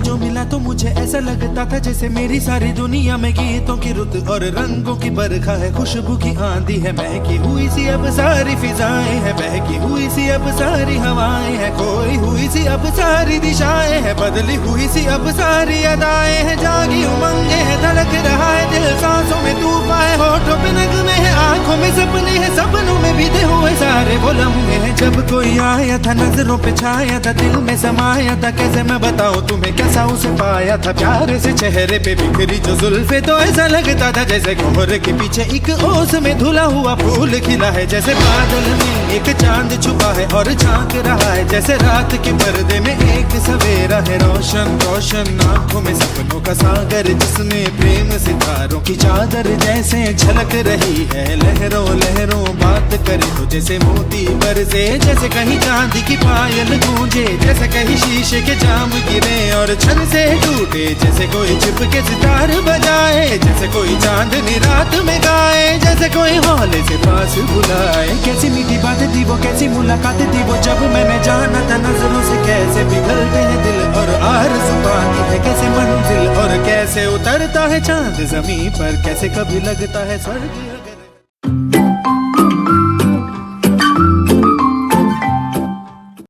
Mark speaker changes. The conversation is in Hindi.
Speaker 1: जो मिला तो मुझे ऐसा लगता था जैसे मेरी सारी दुनिया में गीतों की रुत और रंगों की बरखा है, खुशबू की आंधी है, महकी हुई सी अब सारी फिजाएं है, बहकी हुई सी अब सारी हवाएं है, खोई हुई सी अब सारी दिशाएं है, बदली हुई सी अब सारी अदाएं है, जागी उमंगे है, धड़क रहा है दिल, सांसों में तूफान है, होठों पे नगमे है, आंखों में सपने हैं, सपनों में बीते हुए सारे वो लम्हे हैं। जब कोई आया था नजरों पे छाया था, दिल में समाया था, कैसे मैं बताऊं तुम्हें कैसा उसे पाया था, प्यारे से चेहरे पे बिखरी जो जुल्फे तो ऐसा लगता था जैसे कोहरे के पीछे एक ओस में धुला हुआ फूल खिला है, जैसे बादल में एक चांद छुपा है और झांक रहा है, जैसे रात के पर्दे में एक सवेरा है, रोशन रोशन आंखों में सपनों का सागर, जिसमें प्रेम सितारों की चादर जैसे झलक रही है, लहरों लहरों बात करे तो जैसे मोती बरसे, जैसे कहीं चांदी की पायल गूंजे, जैसे कहीं शीशे के जाम गिरे और छन से टूटे, जैसे कोई छिप के सितार बजाए, जैसे कोई चांदनी रात में गाए, जैसे कोई हौले से पास बुलाए। कैसी मीठी बात थी वो, कैसी मुलाकात थी वो, जब मैंने जाना था नजरों से कैसे पिघलते हैं दिल और आरज़ू पाती है कैसे मंजिल, और कैसे उतरता है चांद जमीन पर, कैसे कभी लगता है स्वर्ग।